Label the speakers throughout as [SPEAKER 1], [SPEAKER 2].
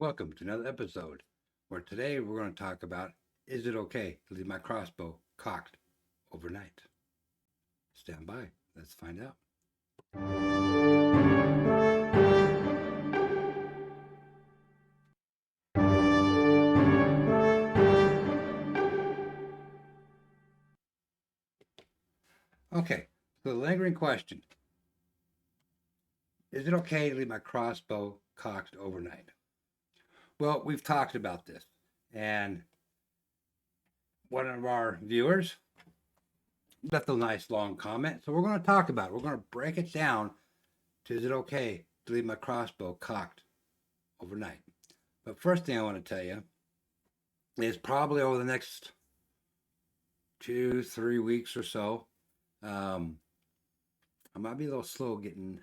[SPEAKER 1] Welcome to another episode where today we're going to talk about, is it okay to leave my crossbow cocked overnight? Stand by. Let's find out. Okay, so the lingering question, is it okay to leave my crossbow cocked overnight? Well, we've talked about this, and one of our viewers left a nice long comment. So we're going to talk about it. We're going to break it down to, is it okay to leave my crossbow cocked overnight? But first thing I want to tell you is probably over the next 2, 3 weeks or so, I might be a little slow getting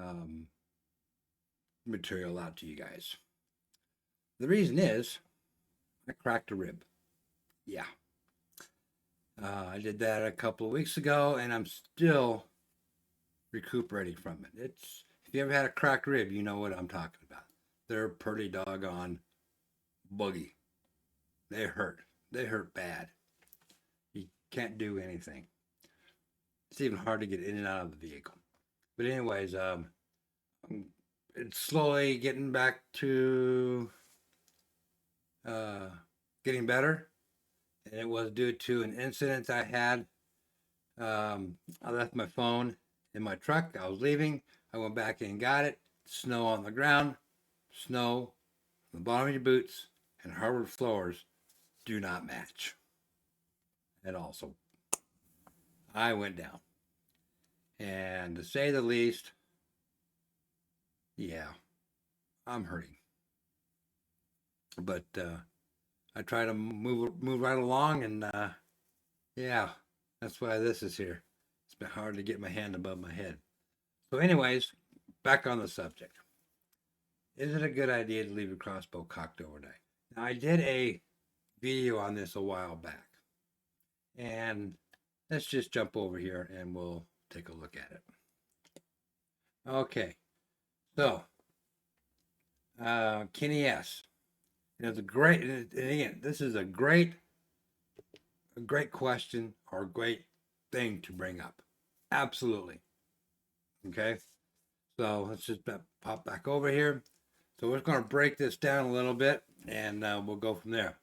[SPEAKER 1] um, material out to you guys. The reason is I cracked a rib. Yeah. I did that a couple of weeks ago, and I'm still recuperating from it. If you ever had a cracked rib, you know what I'm talking about. They're pretty doggone boogie. They hurt. They hurt bad. You can't do anything. It's even hard to get in and out of the vehicle. But anyways, it's slowly getting back to uh, getting better, and it was due to an incident I had. I left my phone in my truck. I was leaving. I went back in and got it. Snow on the ground, snow on the bottom of your boots, and hardwood floors do not match at all. So I went down. And to say the least, yeah, I'm hurting. But I try to move right along, and yeah, that's why this is here. It's been hard to get my hand above my head. So, anyways, back on the subject. Is it a good idea to leave your crossbow cocked overnight? Now, I did a video on this a while back, and let's just jump over here and we'll take a look at it. Okay, so Kenny S. It's a great, and again, this is a great question or a great thing to bring up. Absolutely. Okay. So let's just pop back over here. So we're going to break this down a little bit, and we'll go from there.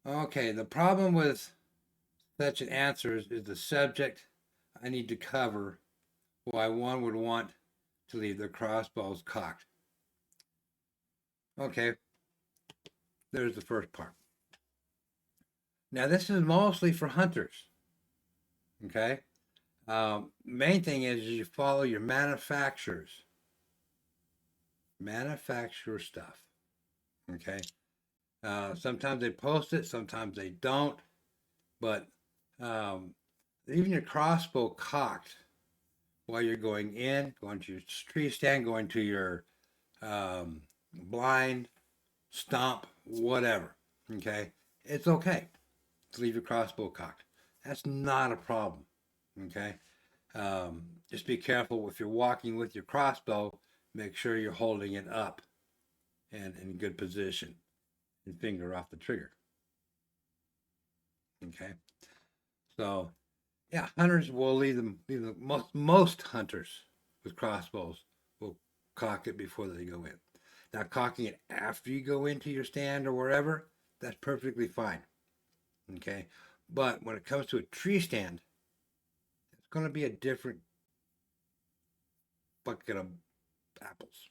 [SPEAKER 1] Okay. The problem with such an answer is the subject I need to cover why one would want to leave their crossbows cocked. Okay. There's the first part. Now, this is mostly for hunters. Okay. Main thing is you follow your manufacturer stuff. Okay. Sometimes they post it, sometimes they don't. But even your crossbow cocked while you're going to your tree stand, going to your blind, stomp, whatever. Okay. It's okay to leave your crossbow cocked. That's not a problem. Okay. Just be careful if you're walking with your crossbow, make sure you're holding it up and in good position and finger off the trigger. Okay. So, yeah, hunters will leave them. Most hunters with crossbows will cock it before they go in. Now, cocking it after you go into your stand or wherever, that's perfectly fine. Okay. But when it comes to a tree stand, it's going to be a different bucket of apples.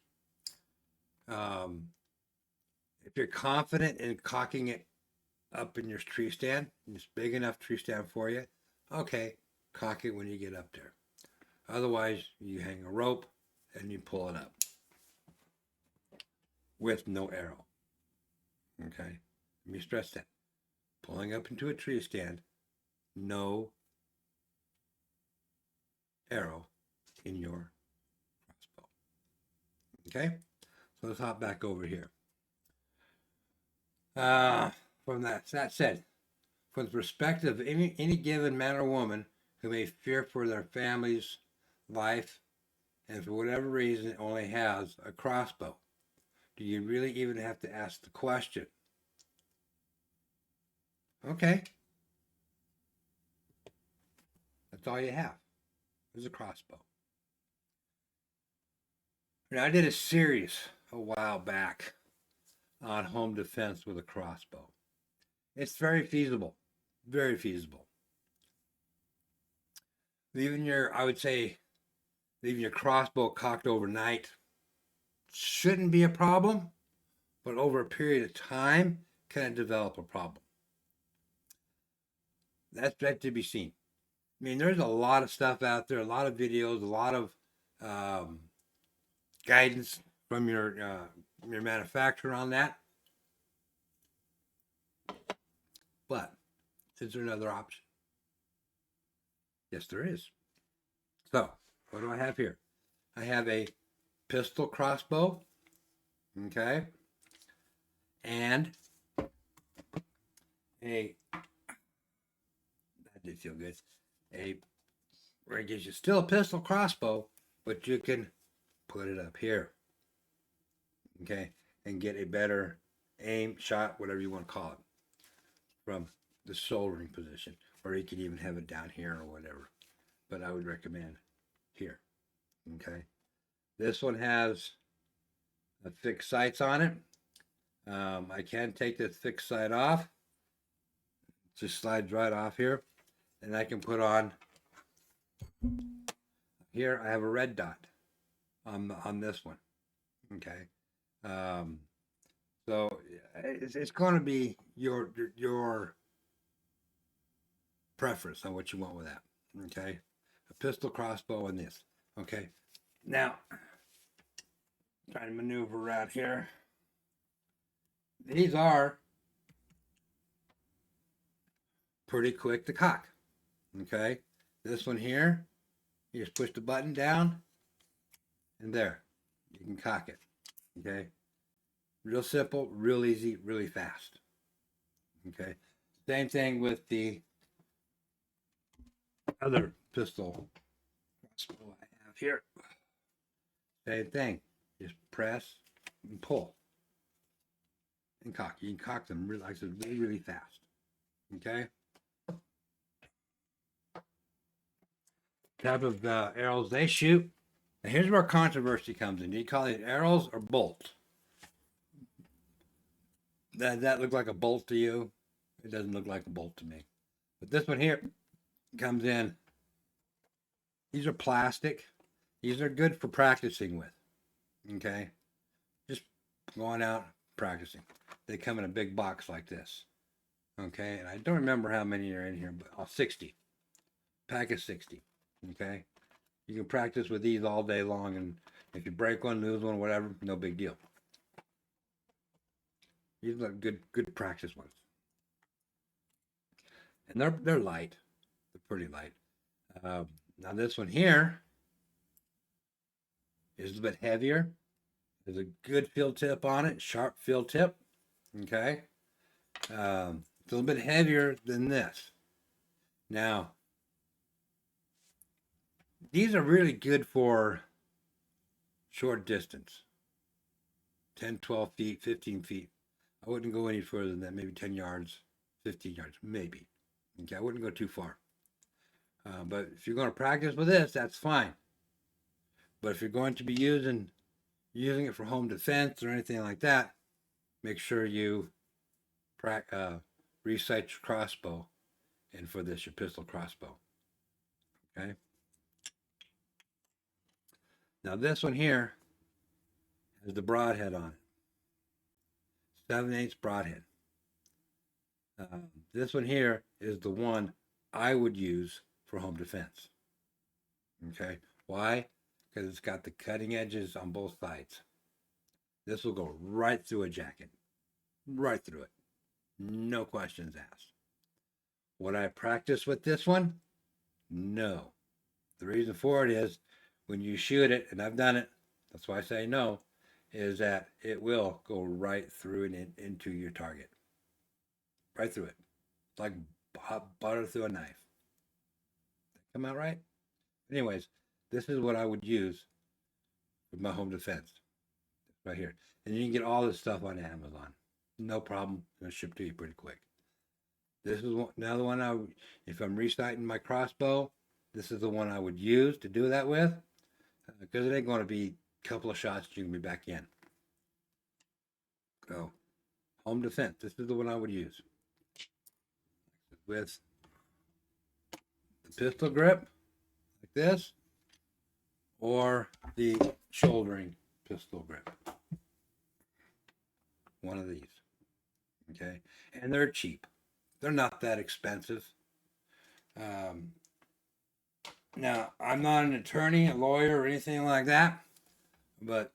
[SPEAKER 1] If you're confident in cocking it up in your tree stand, it's big enough tree stand for you, okay, cock it when you get up there. Otherwise, you hang a rope and you pull it up with no arrow. Okay, let me stress that. Pulling up into a tree stand, no arrow in your crossbow. Okay, so let's hop back over here. From that said, from the perspective of any given man or woman who may fear for their family's life and for whatever reason only has a crossbow, Do you really even have to ask the question? Okay. That's all you have. There's a crossbow. Now, I did a series a while back on home defense with a crossbow. It's very feasible. Very feasible. I would say, leaving your crossbow cocked overnight shouldn't be a problem, but over a period of time can develop a problem. That's yet to be seen. I mean, there's a lot of stuff out there, a lot of videos, a lot of um, guidance from your manufacturer on that. But is there another option? Yes, there is. So, what do I have here? I have a pistol crossbow, okay, and that did feel good. Where it gives you still a pistol crossbow, but you can put it up here, okay, and get a better aim, shot, whatever you want to call it, from the shouldering position, or you could even have it down here or whatever. But I would recommend here, okay. This one has a fixed sights on it. I can take this fixed sight off. It just slides right off here, and I can put on here. I have a red dot on this one. Okay, so it's going to be your preference on what you want with that. Okay, a pistol crossbow and this. Okay, now trying to maneuver around here. These are pretty quick to cock. Okay, this one here, you just push the button down, and there, you can cock it. Okay, real simple, real easy, really fast. Okay, same thing with the other pistol crossbow I have here. Same thing, just press and pull and cock. You can cock them really, like I said, really, really fast. Okay. Type of arrows they shoot. And here's where controversy comes in. Do you call it arrows or bolts? That look like a bolt to you? It doesn't look like a bolt to me. But this one here comes in. These are plastic. These are good for practicing with. Okay? Just going out practicing. They come in a big box like this. Okay? And I don't remember how many are in here, but 60. Pack of 60. Okay? You can practice with these all day long, and if you break one, lose one, whatever, no big deal. These are good practice ones. And they're light. They're pretty light. Now this one here is a bit heavier. There's a good field tip on it, sharp field tip. Okay. It's a little bit heavier than this. Now, these are really good for short distance. 10, 12 feet, 15 feet. I wouldn't go any further than that, maybe 10 yards, 15 yards, maybe. Okay, I wouldn't go too far. But if you're going to practice with this, that's fine. But if you're going to be using it for home defense or anything like that, make sure you resight your crossbow, and for this, your pistol crossbow. Okay. Now this one here has the broadhead on it. 7/8 broadhead. This one here is the one I would use for home defense. Okay. Why? Because it's got the cutting edges on both sides. This will go right through a jacket. Right through it. No questions asked. Would I practice with this one? No. The reason for it is when you shoot it, and I've done it, that's why I say no, is that it will go right through and into your target. Right through it. It's like hot butter through a knife. Come out right? Anyways, this is what I would use with my home defense. right here. And you can get all this stuff on Amazon. No problem. It'll ship to you pretty quick. This is another one if I'm resighting my crossbow, this is the one I would use to do that with, because it ain't going to be a couple of shots you can be back in. So, home defense. This is the one I would use with the pistol grip like this, or the shouldering pistol grip. One of these. Okay, and they're cheap. They're not that expensive. Now, I'm not an attorney, a lawyer, or anything like that, but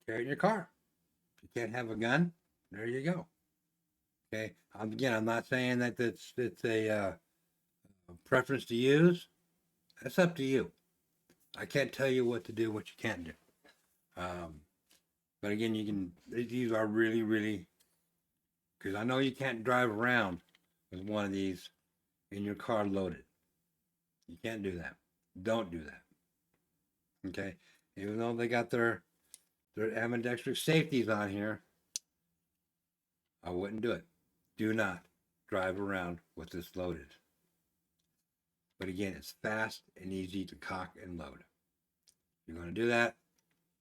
[SPEAKER 1] carry it in your car. If you can't have a gun, there you go. Okay. Again, I'm not saying that it's a preference to use. That's up to you. I can't tell you what to do, what you can't do. But again, you can. These are really, really, because I know you can't drive around with one of these in your car loaded. You can't do that. Don't do that. Okay. Even though they got their ambidextrous safeties on here, I wouldn't do it. Do not drive around with this loaded. But again, it's fast and easy to cock and load. If you're going to do that,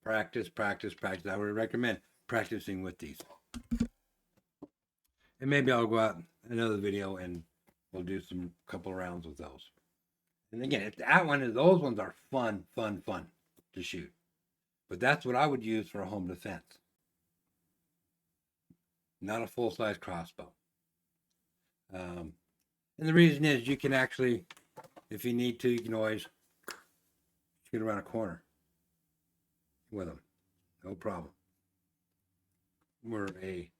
[SPEAKER 1] practice, practice, practice. I would recommend practicing with these. And maybe I'll go out another video and we'll do some couple rounds with those. And again, those ones are fun to shoot. But that's what I would use for a home defense. Not a full-size crossbow. And the reason is you can actually, if you need to, you can always shoot around a corner with them. No problem. Where a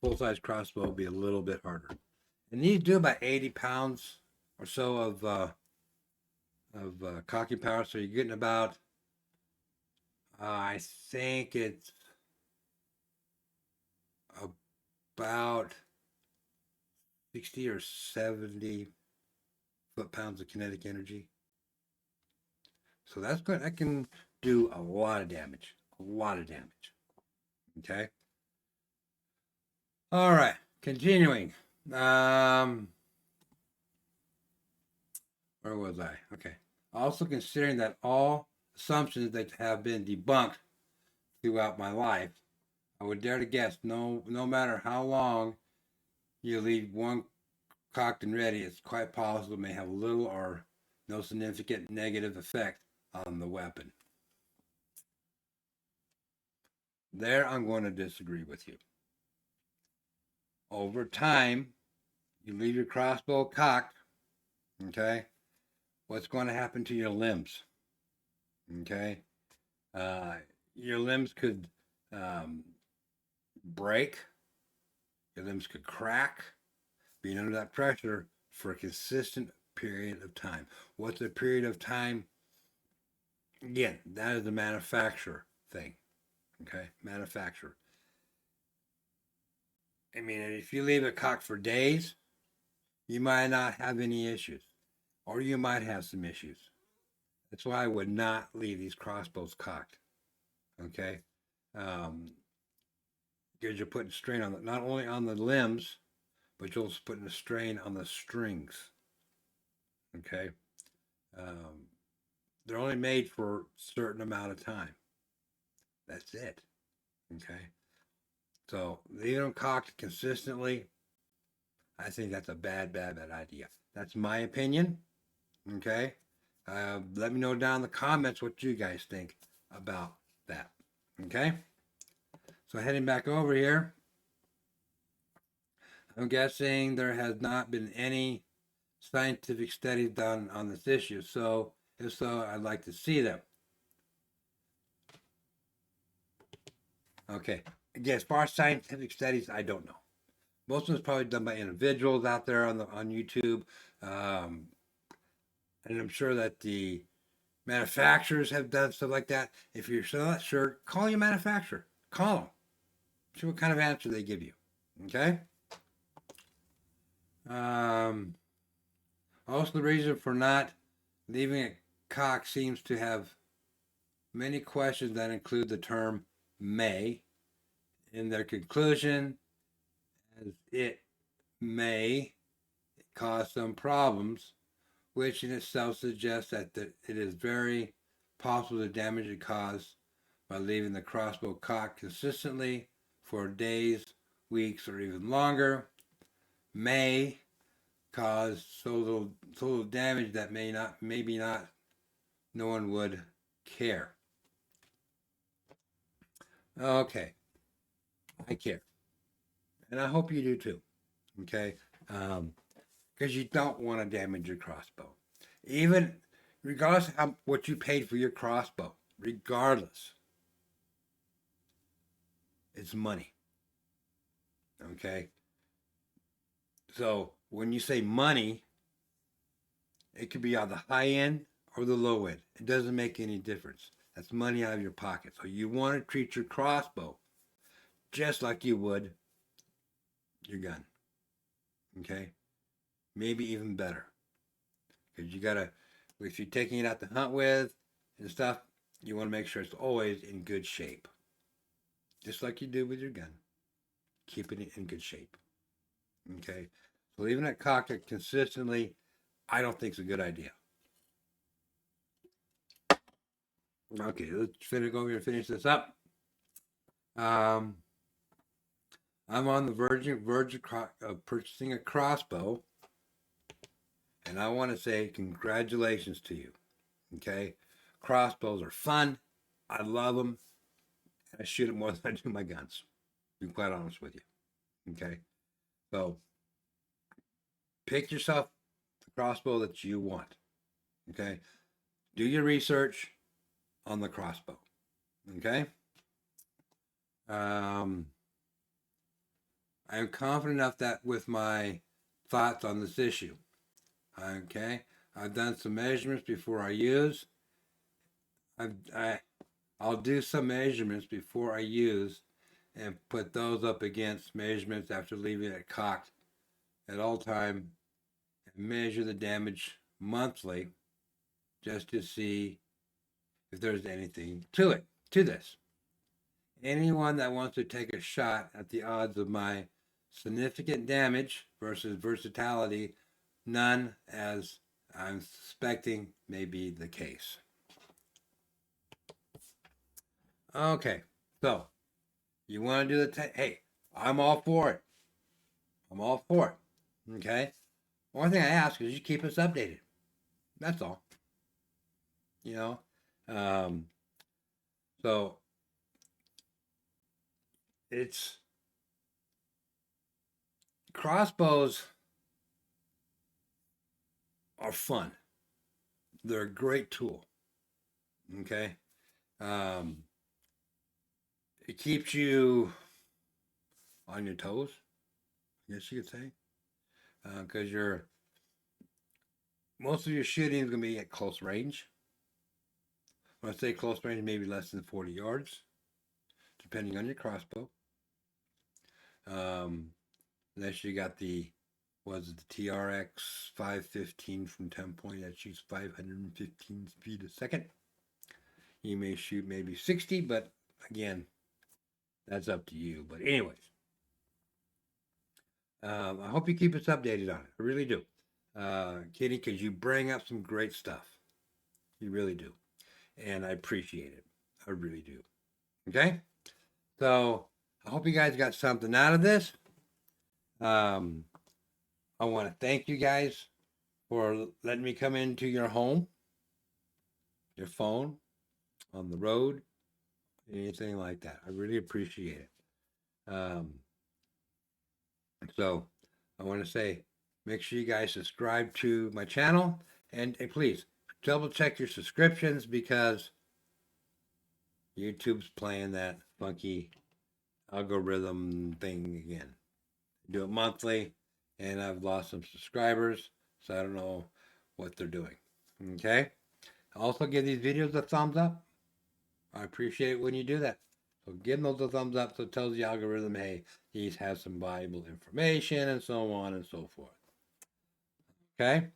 [SPEAKER 1] full-size crossbow would be a little bit harder. And these do about 80 pounds or so of cocking power. So you're getting about, I think it's about 60 or 70 foot-pounds of kinetic energy. So that's good. That can do a lot of damage. A lot of damage. Okay. All right. Continuing. Where was I? Okay. Also considering that all assumptions that have been debunked throughout my life, I would dare to guess no matter how long you leave one cocked and ready, it's quite possible it may have little or no significant negative effect on the weapon. There, I'm going to disagree with you. Over time, you leave your crossbow cocked, okay? What's going to happen to your limbs? Okay? Your limbs could break, your limbs could crack, being under that pressure for a consistent period of time. What's a period of time? Again, that is the manufacturer thing. Okay, manufacturer. I mean, if you leave it cocked for days, you might not have any issues, or you might have some issues. That's why I would not leave these crossbows cocked. Okay, because you're putting strain on not only on the limbs, but you're also putting a strain on the strings. Okay, they're only made for a certain amount of time. That's it. Okay. So leaving them cocked consistently, I think that's a bad idea. That's my opinion. Okay. Let me know down in the comments what you guys think about that. Okay. So heading back over here, I'm guessing there has not been any scientific studies done on this issue. So if so, I'd like to see them. Okay. Again, as far as scientific studies, I don't know. Most of it's probably done by individuals out there on YouTube, and I'm sure that the manufacturers have done stuff like that. If you're still not sure, call your manufacturer. Call them. See what kind of answer they give you. Okay. Also, the reason for not leaving it cocked seems to have many questions that include the term may in their conclusion, as it may cause some problems, which in itself suggests that it is very possible to damage the cause by leaving the crossbow cocked consistently for days, weeks, or even longer. May cause so little damage that maybe not, no one would care. Okay, I care, and I hope you do too. Okay, because you don't want to damage your crossbow, even regardless of what you paid for your crossbow. Regardless, it's money. Okay, so when you say money, it could be on the high end or the low end. It doesn't make any difference. That's money out of your pocket. So you want to treat your crossbow just like you would your gun. Okay? Maybe even better. Because you gotta, if you're taking it out to hunt with and stuff, you want to make sure it's always in good shape. Just like you do with your gun. Keeping it in good shape. Okay? So leaving it cocked consistently, I don't think is a good idea. Okay, let's go over and finish this up. I'm on the verge of purchasing a crossbow, and I want to say congratulations to you. Okay, crossbows are fun. I love them. I shoot them more than I do my guns. To be quite honest with you. Okay, so pick yourself the crossbow that you want. Okay, do your research on the crossbow. Okay. I'm confident enough that with my thoughts on this issue. Okay, I've done some measurements before I use. I'll do some measurements before I use, and put those up against measurements after leaving it cocked at all time, and measure the damage monthly, just to see if there's anything to this. Anyone that wants to take a shot at the odds of my significant damage versus versatility, none, as I'm suspecting may be the case. Okay, so you want to do hey, I'm all for it. I'm all for it. Okay? One thing I ask is you keep us updated. That's all. You know? So it's crossbows are fun. They're a great tool. Okay? It keeps you on your toes, I guess you could say, because most of your shooting is going to be at close range. When I say close range, maybe less than 40 yards, depending on your crossbow. Unless you got the TRX 515 from 10 point that shoots 515 feet a second. You may shoot maybe 60, but again, that's up to you. But anyways, I hope you keep us updated on it. I really do, Kitty, because you bring up some great stuff. You really do, and I appreciate it. I really do. Okay, so I hope you guys got something out of this. I want to thank you guys for letting me come into your home, your phone, on the road, anything like that. I really appreciate it. So I want to say, make sure you guys subscribe to my channel, and please double check your subscriptions, because YouTube's playing that funky algorithm thing again. Do it monthly, and I've lost some subscribers, so I don't know what they're doing. Okay. Also, give these videos a thumbs up. I appreciate it when you do that. So give those a thumbs up, so it tells the algorithm, hey, these have some valuable information, and so on and so forth. Okay.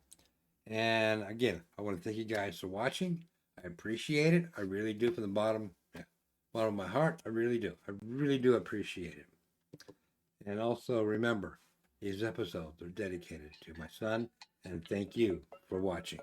[SPEAKER 1] And again, I want to thank you guys for watching. I appreciate it. I really do from the bottom of my heart. I really do. I really do appreciate it. And also remember, these episodes are dedicated to my son, and thank you for watching.